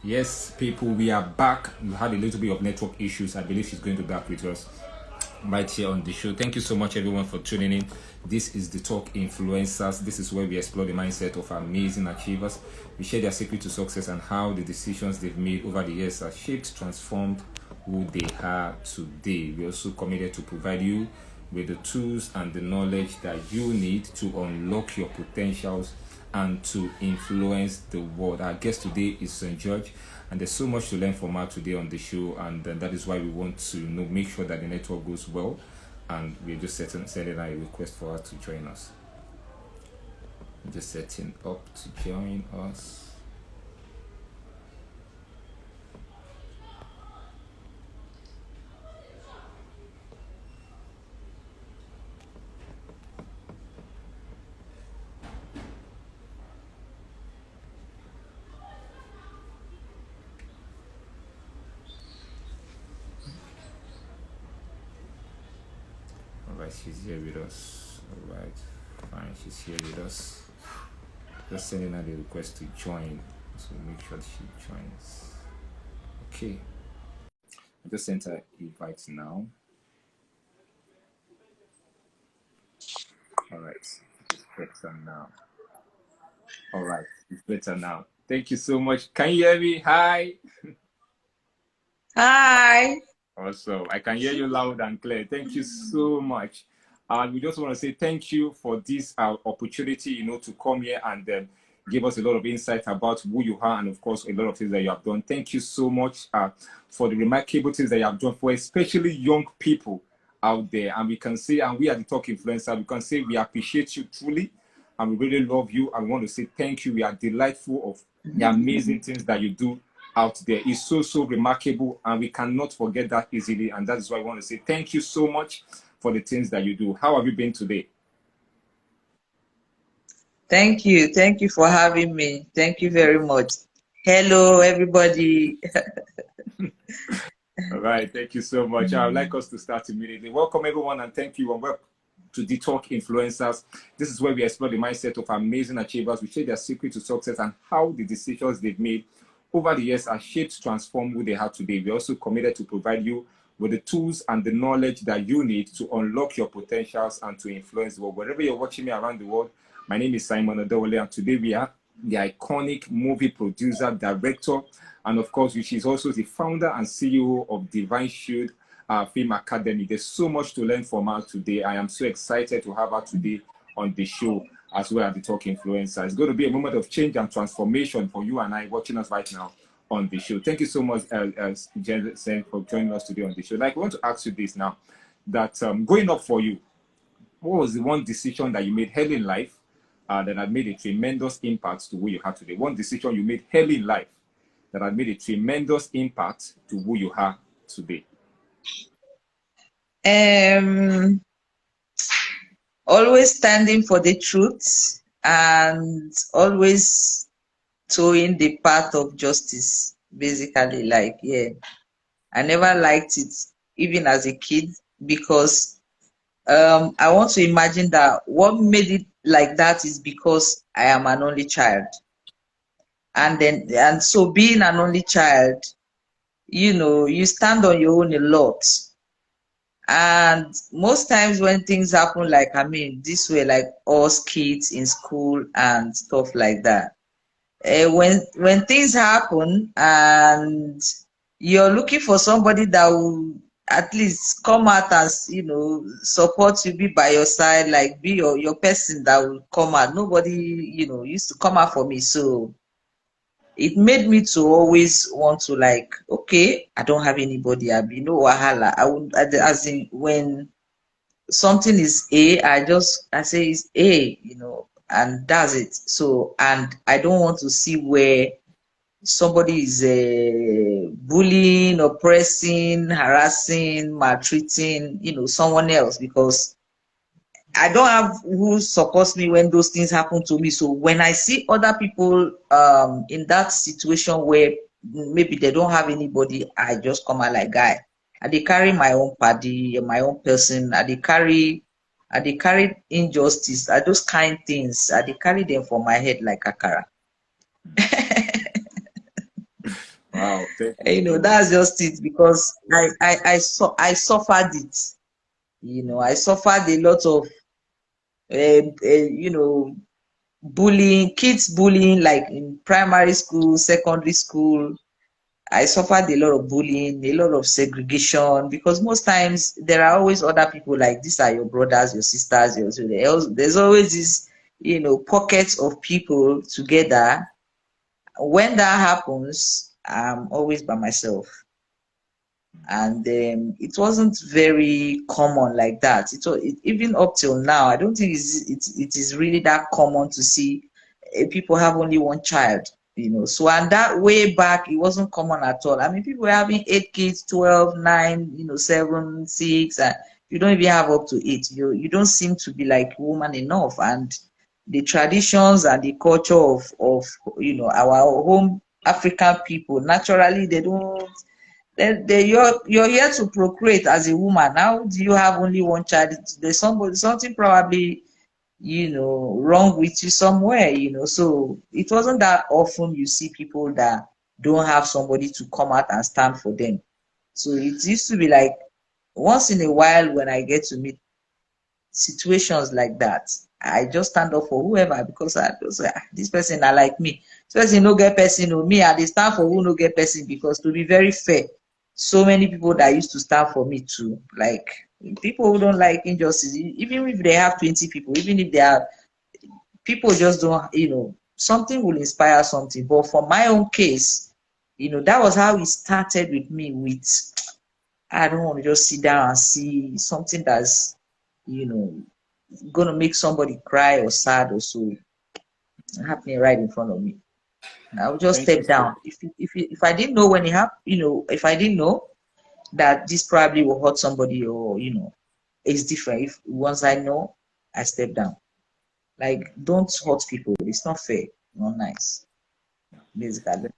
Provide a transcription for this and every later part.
Yes, people, we are back. We had a little bit of network issues. I believe she's going to be back with us right here on the show. Thank you so much, everyone, for tuning in. This is the Talk Influencers. This is where we explore the mindset of amazing achievers. We share their secret to success and how the decisions they've made over the years have shaped, transformed who they are today. We also committed to provide you with the tools and the knowledge that you need to unlock your potentials and to influence the world. Our guest today is St. George, and there's so much to learn from her today on the show, and that is why we want to make sure that the network goes well, and we're just sending out a request for her to join us. Just setting up to join us. Alright, she's here with us. Alright, fine, she's here with us. Just sending her the request to join, so make sure she joins. Okay, I just sent her invite now. Alright, it's better now. Alright, it's better now. Thank you so much. Can you hear me? Hi. Hi. Awesome. I can hear you loud and clear. Thank you so much. And we just want to say thank you for this opportunity, to come here and give us a lot of insight about who you are and, of course, a lot of things that you have done. Thank you so much for the remarkable things that you have done for especially young people out there. And we can say, and we are the Talk Influencer, we can say we appreciate you truly and we really love you. And we want to say thank you. We are delightful of the amazing things that you do out there. Is so remarkable, and we cannot forget that easily, and that's why I want to say thank you so much for the things that you do. How have you been today? Thank you for having me. Thank you very much. Hello everybody. All right, thank you so much. I would like us to start immediately. Welcome everyone, and thank you, and welcome to the Talk Influencers. This is where we explore the mindset of amazing achievers. We share their secret to success and how the decisions they've made over the years are shaped, transform who they are today. We're also committed to provide you with the tools and the knowledge that you need to unlock your potentials and to influence the world. Wherever you're watching me around the world, my name is Simon Odewole, and today we are the iconic movie producer, director, and of course, which is also the founder and CEO of Divine Shield Film Academy. There's so much to learn from her today. I am so excited to have her today on the show as well as the Talk Influencer. It's going to be a moment of change and transformation for you and I watching us right now on the show. Thank you so much, Jen, for joining us today on the show. Like, I want to ask you this now, that going up for you, what was the one decision that you made early in life that had made a tremendous impact to who you are today? One decision you made early in life that had made a tremendous impact to who you are today. Always standing for the truth and always towing the path of justice. Basically, like, yeah, I never liked it even as a kid because I want to imagine that what made it like that is because I am an only child. And so being an only child, you stand on your own a lot. And most times when things happen, like, this way, like us kids in school and stuff like that, when things happen and you're looking for somebody that will at least come out and support you, be by your side, like be your person that will come out. Nobody used to come out for me, so it made me to always want to, like, okay, I don't have anybody, I be no wahala. I would, as in, when something is I say it's and that's it. So, and I don't want to see where somebody is bullying, oppressing, harassing, maltreating, someone else, because I don't have who supports me when those things happen to me. So when I see other people in that situation where maybe they don't have anybody, I just come out like, guy, I dey carry my own party, my own person, I dey carry injustice, those kind things, I dey carry them for my head like akara. Wow, thank you so That's much. just it, because I suffered it. I suffered a lot of bullying, kids bullying, like in primary school, secondary school. I suffered a lot of bullying, a lot of segregation, because most times there are always other people, like these are your brothers, your sisters, there's always this, pockets of people together. When that happens, I'm always by myself. And it wasn't very common like that. Even up till now, I don't think it is really that common to see people have only one child. So, and that way back, it wasn't common at all. I mean, people were having 8 kids, 12, 9, 7, 6, and you don't even have up to 8. You don't seem to be like woman enough. And the traditions and the culture of our home African people, naturally, they don't. You're here to procreate as a woman. Now, do you have only one child? There's something probably wrong with you somewhere. So it wasn't that often you see people that don't have somebody to come out and stand for them. So it used to be like once in a while when I get to meet situations like that, I just stand up for whoever, because I just say, this person I like me. This person no get person or me, I dey stand for who no get person, because to be very fair, so many people that used to stand for me too. Like people who don't like injustice, even if they have 20 people, even if they are people just don't, something will inspire something. But for my own case, that was how it started with me. I don't want to just sit down and see something that's, you know, gonna make somebody cry or sad or so happening right in front of me. I would just Thank you step so down. If I didn't know when it happened, if I didn't know that this probably will hurt somebody, or it's different. If once I know, I step down. Like, don't hurt people. It's not fair. Not nice. Basically.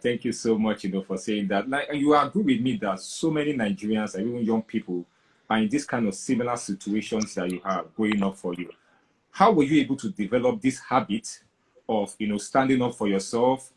Thank you so much, for saying that. Like, you agree with me that so many Nigerians and even young people are in this kind of similar situations that you have going up for you. How were you able to develop this habit of, standing up for yourself,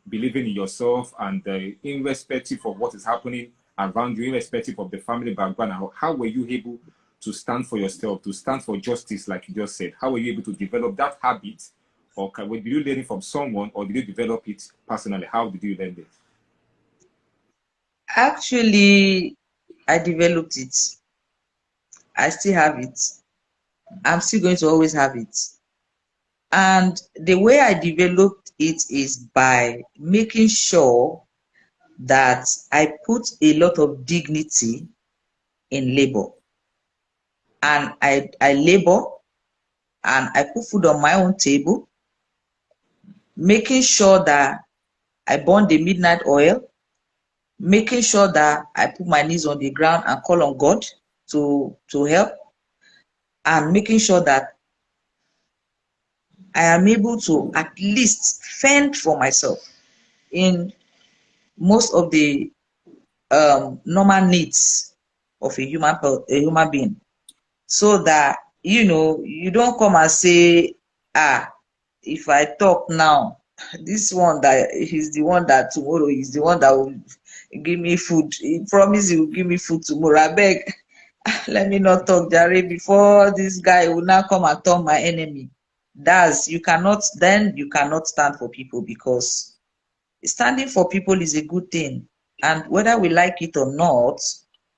believing in yourself, and irrespective of what is happening around you, irrespective of the family background? How were you able to stand for yourself, to stand for justice, like you just said? How were you able to develop that habit? Or did you learn it from someone, or did you develop it personally? How did you learn it? Actually, I developed it. I still have it. I'm still going to always have it. And the way I developed it is by making sure that I put a lot of dignity in labor. And I labor, and I put food on my own table, making sure that I burn the midnight oil, making sure that I put my knees on the ground and call on God to help, and making sure that I am able to at least fend for myself in most of the normal needs of a human being, so that you don't come and say, if I talk now, this one that he's the one that tomorrow is the one that will give me food. He promised he will give me food tomorrow. I beg, let me not talk, Jare, before this guy will now come and turn my enemy. You cannot stand for people, because standing for people is a good thing. And whether we like it or not,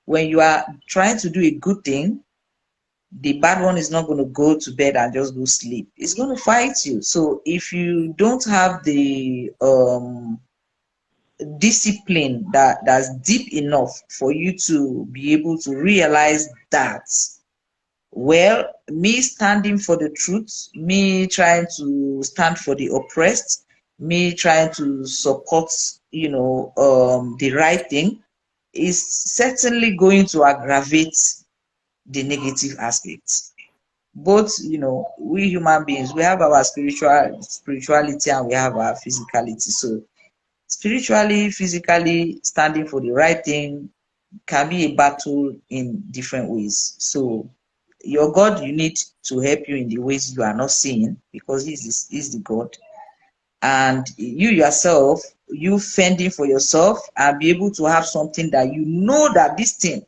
when you are trying to do a good thing, the bad one is not going to go to bed and just go sleep. It's going to fight you. So if you don't have the discipline that's deep enough for you to be able to realize that, well, me standing for the truth, me trying to stand for the oppressed, me trying to support, the right thing, is certainly going to aggravate the negative aspects. Both, we human beings, we have our spirituality, and we have our physicality. So spiritually, physically, standing for the right thing can be a battle in different ways. So your God, you need to help you in the ways you are not seeing, because he's the God. And you yourself, you fending for yourself and be able to have something that you know that this thing,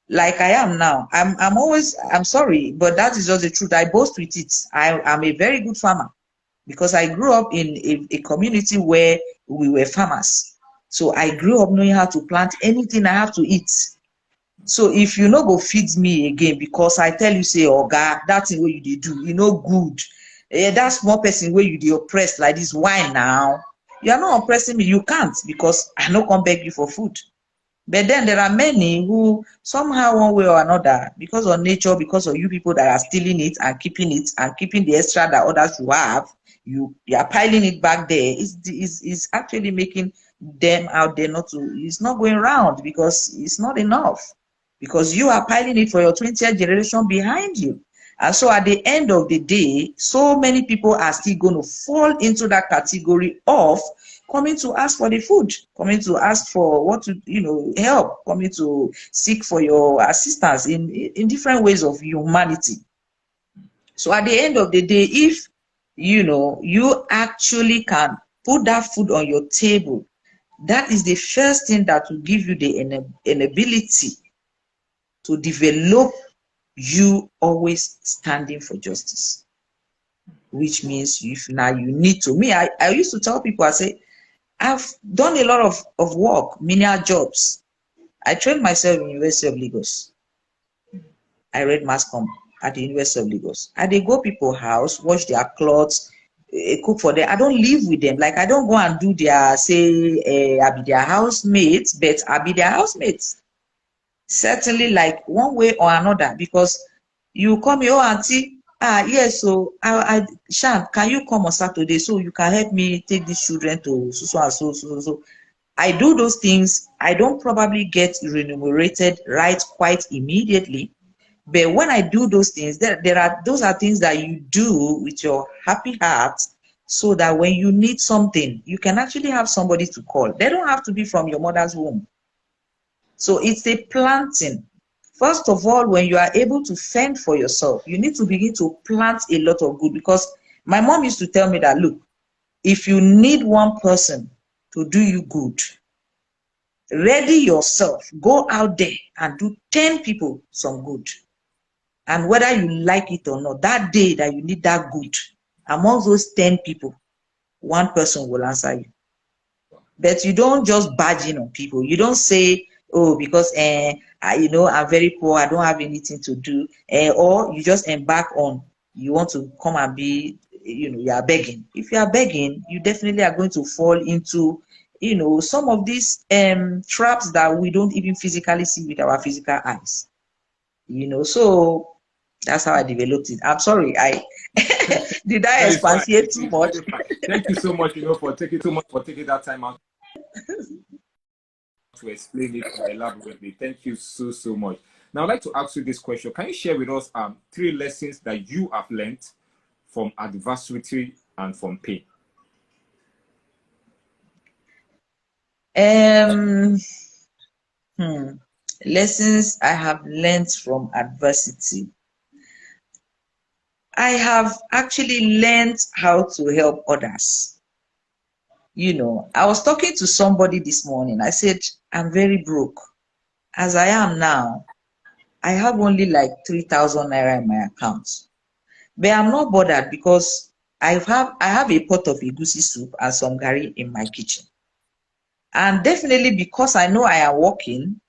like I am now, I'm sorry, but that is just the truth. I boast with it. I'm a very good farmer because I grew up in a community where we were farmers. So I grew up knowing how to plant anything I have to eat. So if you no go feed me again because I tell you say, oga, that thing wey you dey do, you no good. That small person wey you dey oppress like this, why now? You are not oppressing me. You can't, because I no come beg you for food. But then there are many who somehow, one way or another, because of nature, because of you people that are stealing it and keeping the extra that others will have, you are piling it back there. Is actually making them out there not to, it's not going round because it's not enough. Because you are piling it for your 20th generation behind you. And so at the end of the day, so many people are still going to fall into that category of coming to ask for the food, coming to ask for what to, help, coming to seek for your assistance in different ways of humanity. So at the end of the day, if you actually can put that food on your table, that is the first thing that will give you the ability to develop you always standing for justice. Which means if now you need to, I used to tell people, I say, I've done a lot of work, menial jobs. I trained myself in the University of Lagos. I read mass comm at the University of Lagos. I dey go people's house, wash their clothes, cook for them. I don't live with them. Like I don't go and do their, say, I be their housemates, but I be their housemates. Certainly, like one way or another, because you call me, oh auntie, yes, so Shan, can you come on Saturday so you can help me take these children to so and so. I do those things. I don't probably get remunerated right quite immediately, but when I do those things, those are things that you do with your happy heart, so that when you need something, you can actually have somebody to call. They don't have to be from your mother's womb. So it's a planting. First of all, when you are able to fend for yourself, you need to begin to plant a lot of good. Because my mom used to tell me that, look, if you need one person to do you good, ready yourself, go out there and do 10 people some good. And whether you like it or not, that day that you need that good, among those 10 people, one person will answer you. But you don't just barge in on people. You don't say, oh, because I'm very poor, I don't have anything to do, or you just embark on, you want to come and be, you are begging. If you are begging, you definitely are going to fall into, some of these traps that we don't even physically see with our physical eyes. So that's how I developed it. I'm sorry, did I expatiate too much? Thank you so much, for taking that time out to explain it elaborately. Thank you so much. Now, I'd like to ask you this question. Can you share with us 3 lessons that you have learned from adversity and from pain? Lessons I have learned from adversity. I have actually learned how to help others. I was talking to somebody this morning. I said, I'm very broke. As I am now, I have only like 3,000 naira in my account. But I'm not bothered because I have a pot of egusi soup and some garri in my kitchen. And definitely because I know I am working,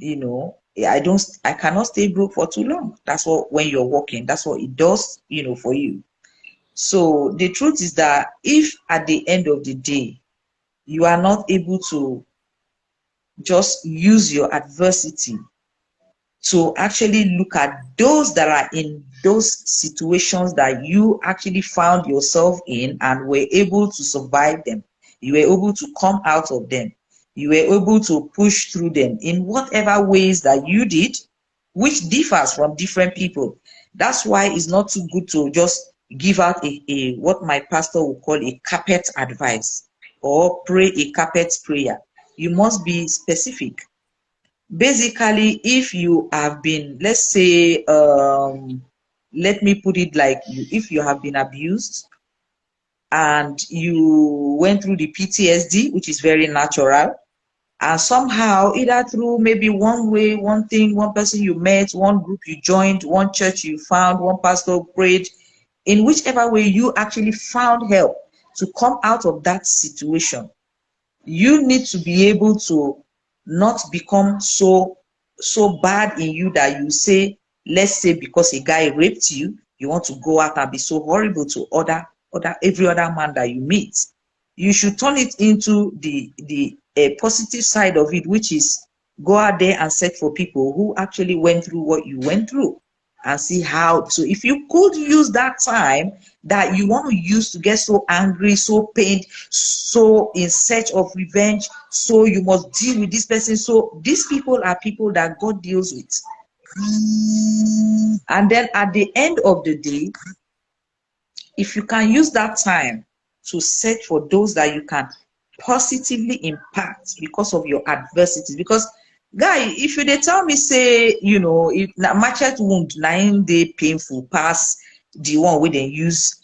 I cannot stay broke for too long. That's what, when you're working, that's what it does, for you. So the truth is that if at the end of the day, you are not able to just use your adversity to actually look at those that are in those situations that you actually found yourself in and were able to survive them, you were able to come out of them, you were able to push through them in whatever ways that you did, which differs from different people. That's why it's not too good to just give out a what my pastor would call a carpet advice or pray a carpet prayer. You must be specific. Basically, if you have been, let's say, let me put it like, if you have been abused and you went through the PTSD, which is very natural. And somehow, either through maybe one way, one thing, one person you met, one group you joined, one church you found, one pastor prayed, in whichever way you actually found help to come out of that situation, you need to be able to not become so bad in you that you say, let's say because a guy raped you, you want to go out and be so horrible to every other man that you meet. You should turn it into the positive side of it, which is go out there and search for people who actually went through what you went through and see how. So if you could use that time that you want to use to get so angry, so pained, so in search of revenge, so you must deal with this person. So these people are people that God deals with. And then at the end of the day, if you can use that time to search for those that you can positively impact because of your adversities. Because guy, if you they tell me say, you know, if machete wound 9 day painful pass the one where they use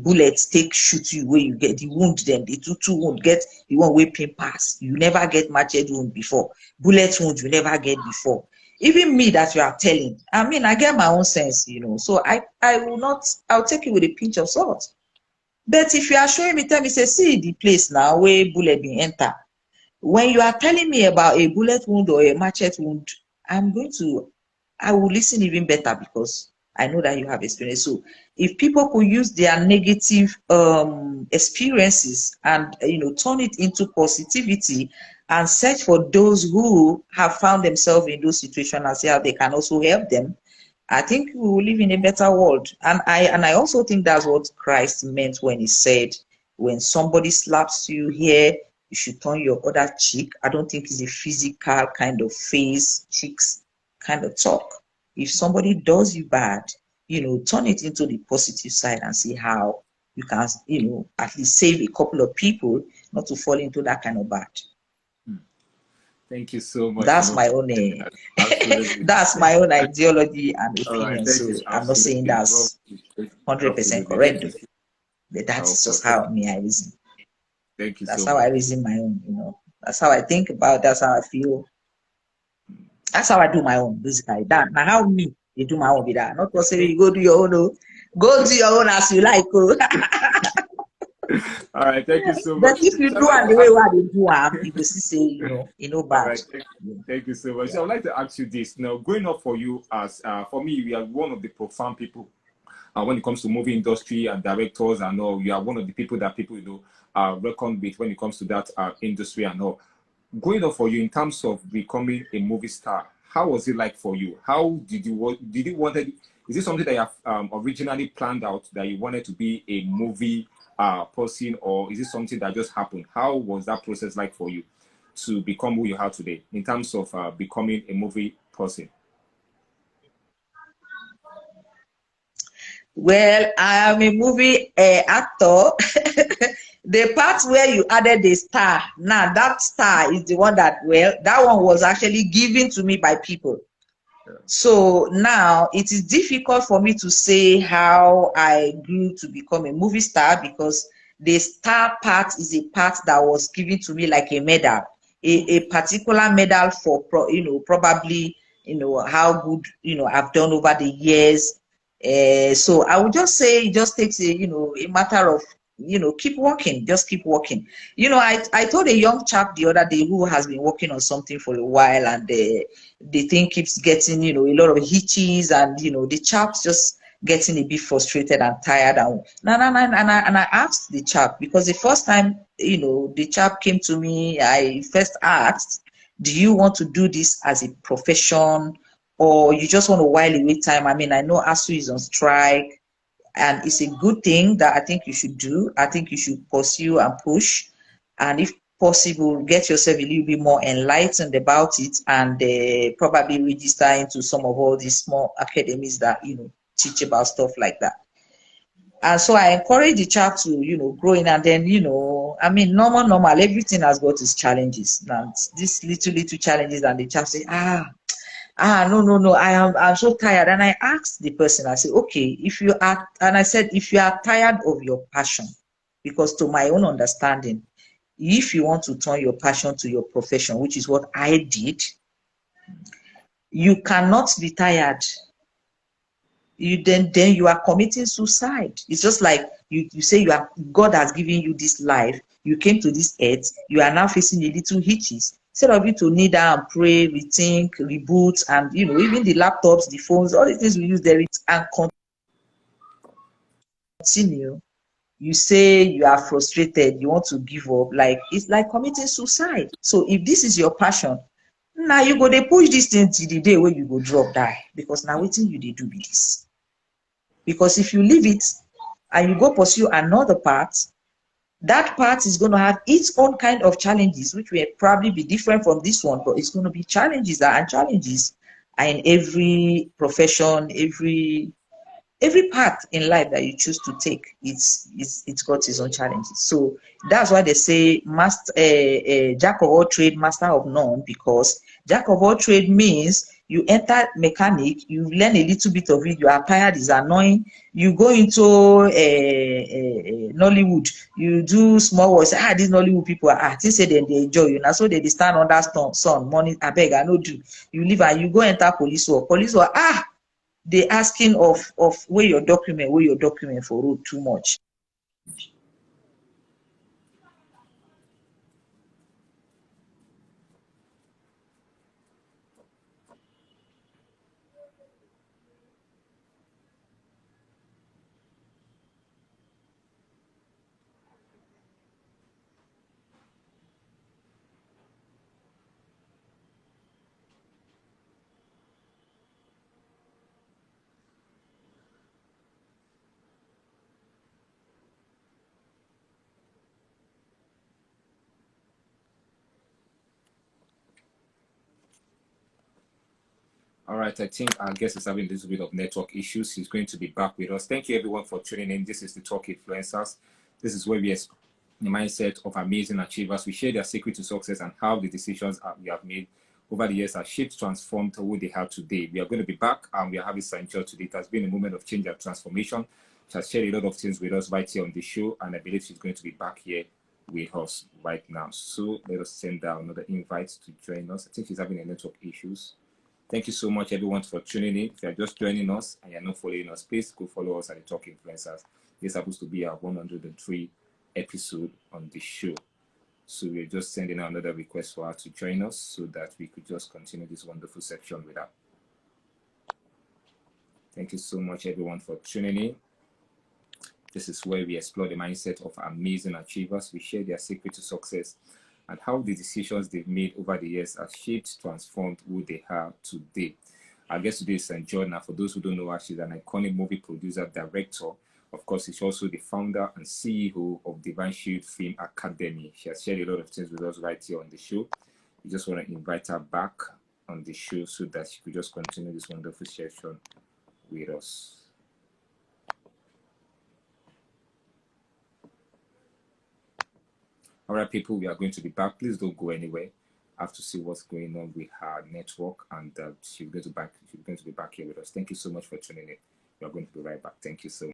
bullets take shoot you where you get the wound, then the two wound get the one where pain pass. You never get machete wound before. Bullet wound you never get before. Even me that you are telling, I mean, I get my own sense, you know. So I'll take it with a pinch of salt. But if you are showing me, tell me, say, see the place now where bullet been enter. When you are telling me about a bullet wound or a machete wound, I will listen even better because I know that you have experience. So if people could use their negative experiences and, you know, turn it into positivity and search for those who have found themselves in those situations and see how they can also help them, I think we will live in a better world. And I also think that's what Christ meant when he said, when somebody slaps you here, you should turn your other cheek. I don't think it's a physical kind of face, cheeks kind of talk. If somebody does you bad, you know, turn it into the positive side and see how you can, you know, at least save a couple of people not to fall into that kind of bad. Thank you so much. That's my own that's my own ideology and opinion. So I'm not saying that's 100% correct, but that's just how I reason. Thank you. That's how I reason my own, you know. That's how I think about. That's how I feel. That's how I do my own, basically. That now how me you do my own with that. Not to say you go do your own. Go do your own as you like. All right, thank you so much. But if you do and the way what they do, you will say, you know bad. Right, thank you so much. So I'd like to ask you this. Now, growing up for you as for me, we are one of the profound people when it comes to movie industry and directors and all. You are one of the people that people reckon with when it comes to that industry and all. Growing up for you in terms of becoming a movie star, how was it like for you? How did you want it? Is it something that you have originally planned out that you wanted to be a movie person, or is it something that just happened? How was that process like for you to become who you are today in terms of becoming a movie person? Well, I am a movie actor. The part where you added the star, now that star is the one that, well, that one was actually given to me by people. Yeah. So now it is difficult for me to say how I grew to become a movie star, because the star part is a part that was given to me like a medal, a particular medal for, probably, how good, I've done over the years. So I would just say it just takes a matter of, keep working, just keep working. I told a young chap the other day who has been working on something for a while, and the thing keeps getting, a lot of hitches, and, the chap's just getting a bit frustrated and tired. And I asked the chap, because the first time, the chap came to me, I first asked, do you want to do this as a profession, or you just want to while away time? I mean, I know ASU is on strike, and it's a good thing that I think you should do. I think you should pursue and push, and if possible, get yourself a little bit more enlightened about it, and probably register into some of all these small academies that teach about stuff like that. And so I encourage the child to grow in, and then I mean, normal, everything has got its challenges, and these little challenges, and the child say, no, I'm so tired. And I asked the person, I said, okay, if you are, and I said, if you are tired of your passion, Because to my own understanding, if you want to turn your passion to your profession, which is what I did, you cannot be tired. Then you are committing suicide. It's just like you say God has given you this life, you came to this earth, you are now facing a little hitches. Instead of you to kneel down and pray, rethink, reboot, and even the laptops, the phones, all the things we use there, and continue, you say you are frustrated, you want to give up, like it's like committing suicide. So if this is your passion, now you go dey push this thing till the day where you go drop die, because now wetin you dey do be this. Because if you leave it and you go pursue another path, that path is going to have its own kind of challenges, which will probably be different from this one, but it's going to be challenges, and challenges are in every profession, every path in life that you choose to take. It's got its own challenges. So that's why they say master, jack of all trade, master of none, because jack of all trade means you enter mechanic, you learn a little bit of it, you are tired, it's annoying, you go into Nollywood, you do small work, say, these Nollywood people are they say they enjoy you. Now so they stand under sun, morning, I beg, I no do. You leave and you go enter police work. Police work, they asking of where your document for road too much. All right, I think our guest is having a little bit of network issues. He's going to be back with us. Thank you, everyone, for tuning in. This is the Talk Influencers. This is where we explore the mindset of amazing achievers. We share their secret to success and how the decisions we have made over the years have shaped, transformed who they are today. We are going to be back, and we are having Sancho today. It has been a moment of change and transformation. She has shared a lot of things with us right here on the show, and I believe she's going to be back here with us right now. So let us send out another invite to join us. I think she's having a network issues. Thank you so much, everyone, for tuning in. If you're just joining us and you're not following us, please go follow us at the Talk Influencers. This happens to be our 103 episode on the show. So we're just sending out another request for her to join us so that we could just continue this wonderful section with her. Thank you so much, everyone, for tuning in. This is where we explore the mindset of amazing achievers. We share their secret to success and how the decisions they've made over the years have shaped, transformed who they are today. Our guest today is St. Jordan. For those who don't know her, she's an iconic movie producer, director. Of course, she's also the founder and CEO of Divine Shield Film Academy. She has shared a lot of things with us right here on the show. We just want to invite her back on the show so that she could just continue this wonderful session with us. All right, people, we are going to be back. Please don't go anywhere. I have to see what's going on with her network, and she's going to be back here with us. Thank you so much for tuning in. We are going to be right back. Thank you so much.